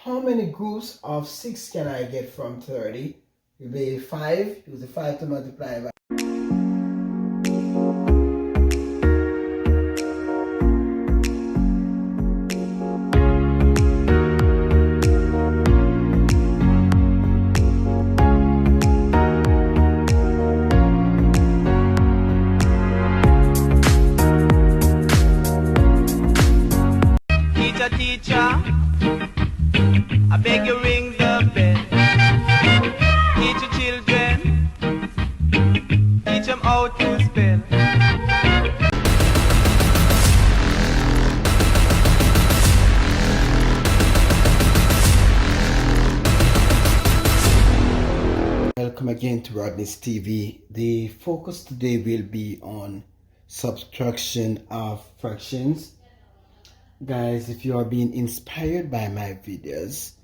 how many groups of 6 can I get from 30? It will be 5. Use the 5 to multiply by. Teacher, I beg you ring the bell. Teach your children, teach them how to spell. Welcome again to Rodney's TV. The focus today will be on subtraction of fractions. Guys, if you are being inspired by my videos,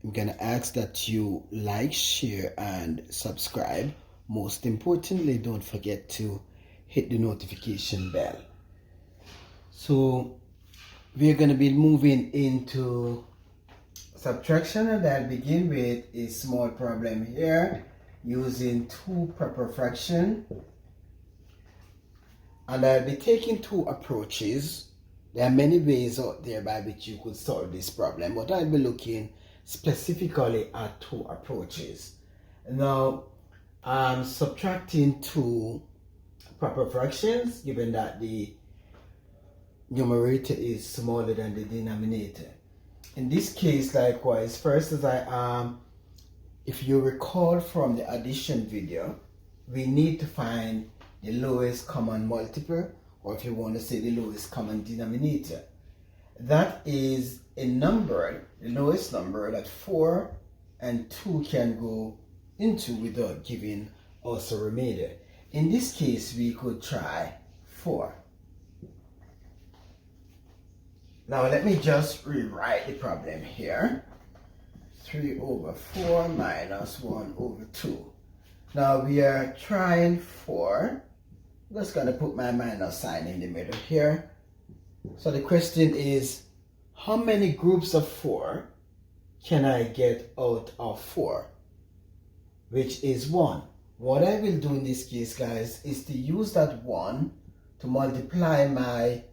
I'm gonna ask that you like, share, and subscribe. Most importantly, don't forget to hit the notification bell. So we're gonna be moving into subtraction, and I'll begin with a small problem here using two proper fractions, and I'll be taking two approaches. There are many ways out there by which you could solve this problem, but I'll be looking specifically at two approaches. Now, I'm subtracting two proper fractions given that the numerator is smaller than the denominator. In this case, likewise, first as if you recall from the addition video, we need to find the lowest common multiple, or if you want to say the lowest common denominator. That is a number, the lowest number that 4 and 2 can go into without giving us a remainder. In this case, we could try 4. Now let me just rewrite the problem here. 3 over 4 minus 1 over 2. Now we are trying 4. I'm just going to put my minus sign in the middle here. So the question is, how many groups of 4 can I get out of 4? Which is 1. What I will do in this case, guys, is to use that 1 to multiply my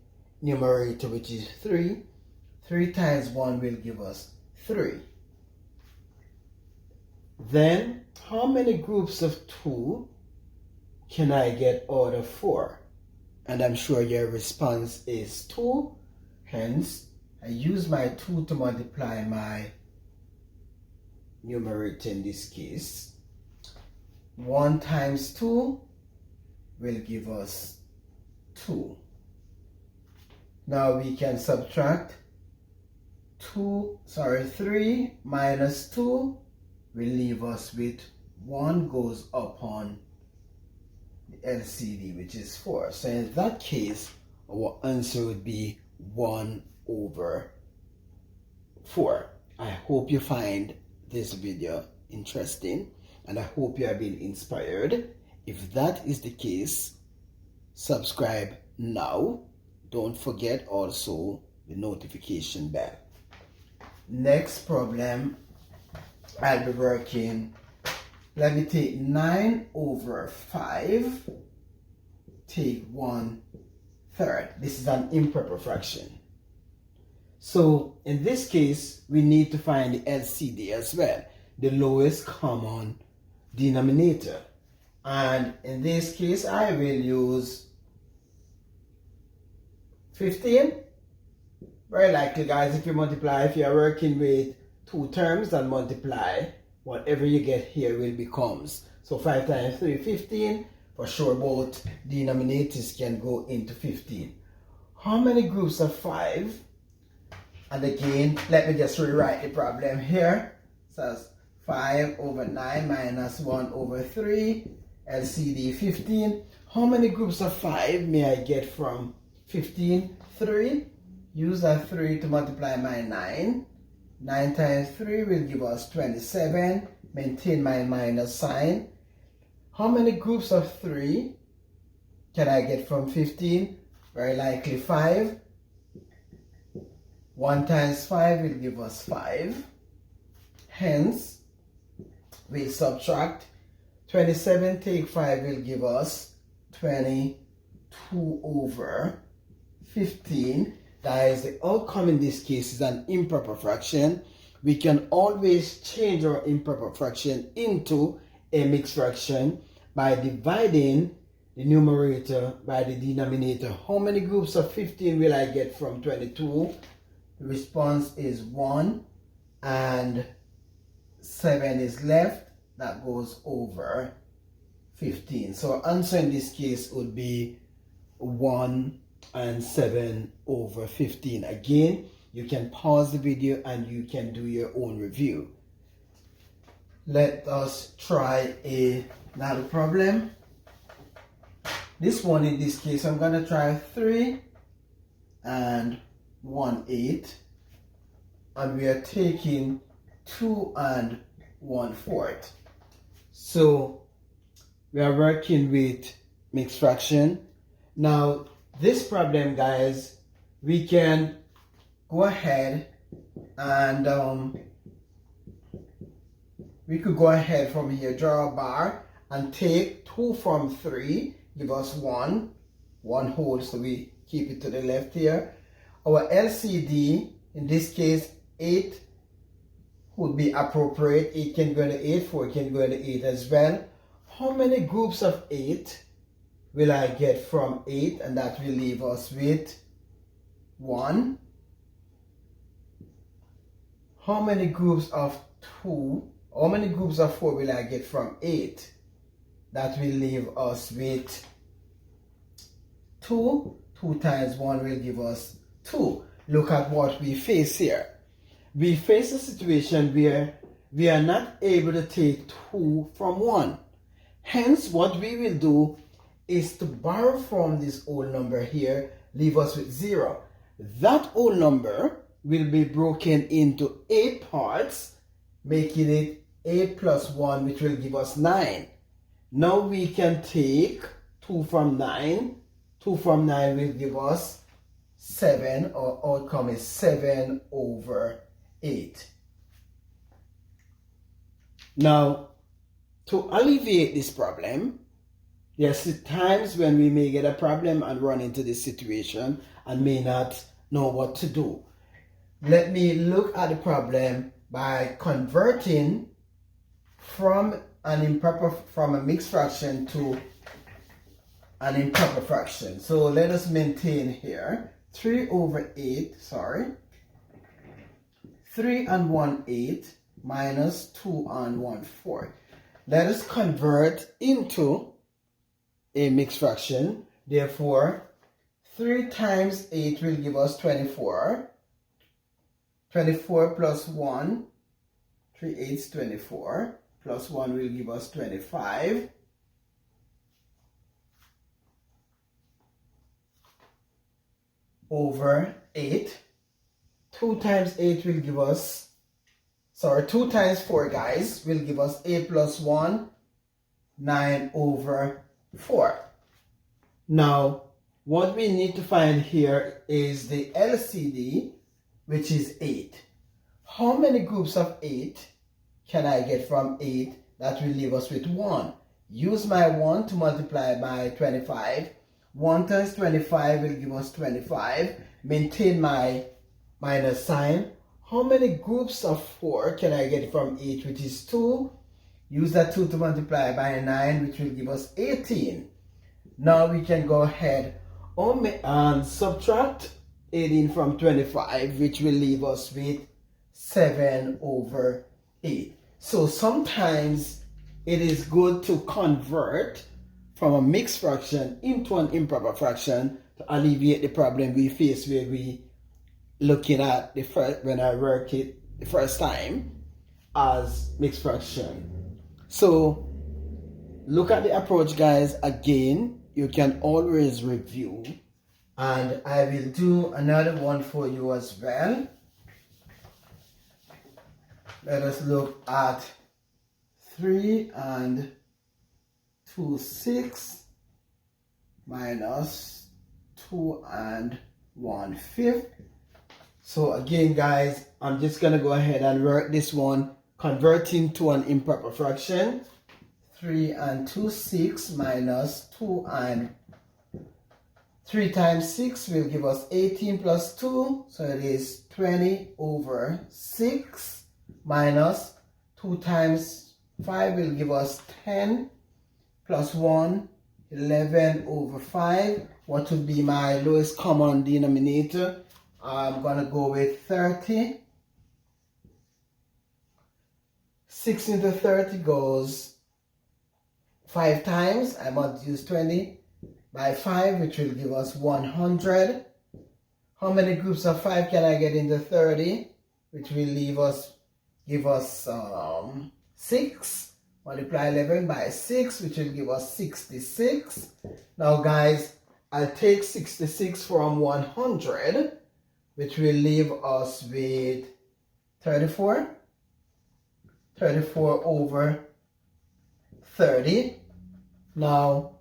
numerator, which is 3. 3 times 1 will give us 3. Then, how many groups of 2 can I get out of 4? And I'm sure your response is 2. Hence, I use my 2 to multiply my numerator in this case. 1 times 2 will give us 2. Now we can subtract 3 minus 2 will leave us with 1 goes upon LCD, which is 4. So in that case, our answer would be 1 over 4. I hope you find this video interesting, and I hope you have been inspired. If that is the case, subscribe now. Don't forget also the notification bell. Next problem, I'll be working. Let me take 9 over 5, take 1/3. This is an improper fraction. So in this case, we need to find the LCD as well, the lowest common denominator. And in this case, I will use 15. Very likely, guys, if you are working with two terms and multiply, whatever you get here will becomes. So 5 times 3, 15. For sure, both denominators can go into 15. How many groups of 5? And again, let me just rewrite the problem here. So 5 over 9 minus 1 over 3. LCD 15. How many groups of 5 may I get from 15? 3. Use that 3 to multiply my 9. 9 times 3 will give us 27. Maintain my minus sign. How many groups of 3 can I get from 15? Very likely 5. 1 times 5 will give us 5. hence we subtract 27 take 5 will give us 22 over 15. Guys, the outcome in this case is an improper fraction. We can always change our improper fraction into a mixed fraction by dividing the numerator by the denominator. How many groups of 15 will I get from 22? The response is 1 and 7 is left. That goes over 15. So our answer in this case would be 1 and 7 over 15. Again, you can pause the video and you can do your own review. Let us try another problem. This one, in this case, I'm going to try 3 and 1/8. And we are taking 2 and 1/4. So we are working with mixed fraction. Now, this problem, guys, we can go ahead and we could go ahead from here, draw a bar and take 2 from 3, give us 1 whole, so we keep it to the left here. Our LCD, in this case, 8 would be appropriate. 8 can go into 8, 4 can go into 8 as well. How many groups of 8 will I get from 8? And that will leave us with 1. How many groups of 2? How many groups of 4 will I get from 8? That will leave us with 2. 2 times 1 will give us 2. Look at what we face here. We face a situation where we are not able to take 2 from 1. Hence, what we will do is to borrow from this whole number here, leave us with 0. That whole number will be broken into 8 parts, making it 8 plus 1, which will give us 9. Now we can take 2 from 9. 2 from 9 will give us 7. Our outcome is 7 over 8. Now, to alleviate this problem, there's times when we may get a problem and run into this situation and may not know what to do. Let me look at the problem by converting from a mixed fraction to an improper fraction. So let us maintain here 3 over 8, 3 and 1/8 minus 2 and 1/4. Let us convert into a mixed fraction. Therefore, 3 times 8 will give us 24. 24 plus 1, 3 8s 24, plus 1 will give us 25. Over 8. 2 times 8 will give us, 2 times 4, guys, will give us 8 plus 1, 9 over 4. Now, what we need to find here is the LCD, which is 8. How many groups of 8 can I get from 8? That will leave us with 1. Use my 1 to multiply by 25. 1 times 25 will give us 25. Maintain my minus sign. How many groups of 4 can I get from 8, which is 2? Use that 2 to multiply by 9, which will give us 18. Now we can go ahead and subtract 18 from 25, which will leave us with 7 over 8. So sometimes it is good to convert from a mixed fraction into an improper fraction to alleviate the problem we face where we looking at when I work it the first time as mixed fraction. So look at the approach, guys. Again, you can always review, and I will do another one for you as well. Let us look at 3 and 2/6 minus 2 and 1/5. So again, guys, I'm just gonna go ahead and work this one converting to an improper fraction. 3 and 2, 6 minus 2 and 3 times 6 will give us 18 plus 2. So it is 20 over 6 minus 2 times 5 will give us 10 plus 1, 11 over 5. What would be my lowest common denominator? I'm going to go with 30. 6 into 30 goes 5 times. I must use 20 by 5, which will give us 100. How many groups of 5 can I get into 30? Which will give us 6. Multiply 11 by 6, which will give us 66. Now guys, I'll take 66 from 100, which will leave us with 34. 34 over 30. Now,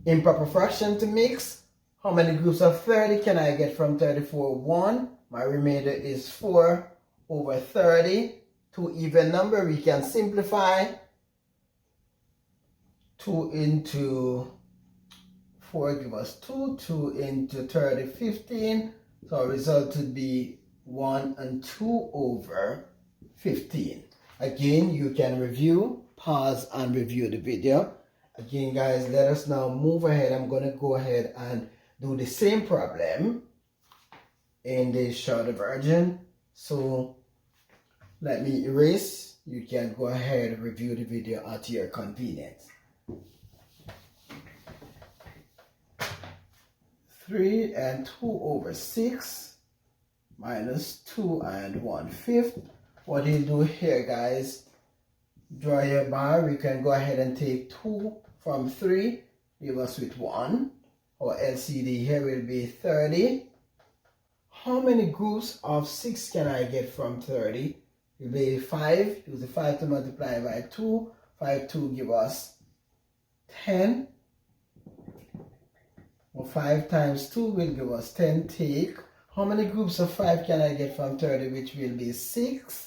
improper fraction to mix. How many groups of 30 can I get from 34? 1. My remainder is 4 over 30. To even number, we can simplify. 2 into 4 give us 2. 2 into 30, 15. So our result would be 1 and 2 over 15. Again, you can review, pause and review the video. Again guys, let us now move ahead. I'm going to go ahead and do the same problem in the shorter version. So let me erase. You can go ahead and review the video at your convenience. 3 and 2 over 6 minus 2 and 1/5. What you do here guys, draw your bar. We can go ahead and take 2 from 3, leave us with 1. Our LCD here will be 30. How many groups of 6 can I get from 30? It will be 5. Use the 5 to multiply by 2. 5, 2 give us 10. Well, 5 times 2 will give us 10. Take. How many groups of 5 can I get from 30? Which will be 6.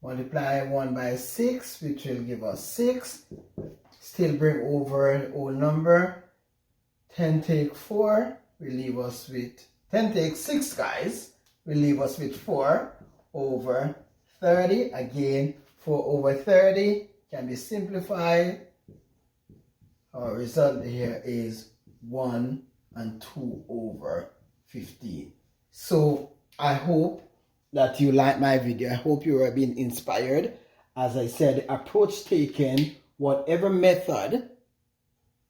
Multiply 1 by 6, which will give us 6. Still bring over an whole number. 10 take 4 will leave us with 10 take 6 guys will leave us with 4 over 30. Again, 4 over 30 can be simplified. Our result here is 1 and 2 over 15. So I hope that you like my video. I hope you are being inspired. As I said, the approach taken, whatever method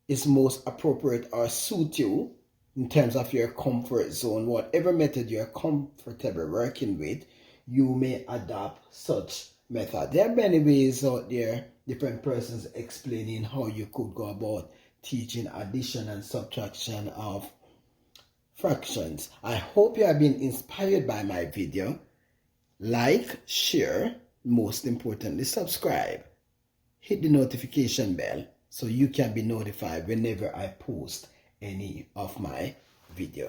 is most appropriate or suit you in terms of your comfort zone, whatever method you're comfortable working with, you may adopt such method. There are many ways out there, different persons explaining how you could go about teaching addition and subtraction of fractions. I hope you have been inspired by my video. Like, share, most importantly, subscribe. Hit the notification bell so you can be notified whenever I post any of my video.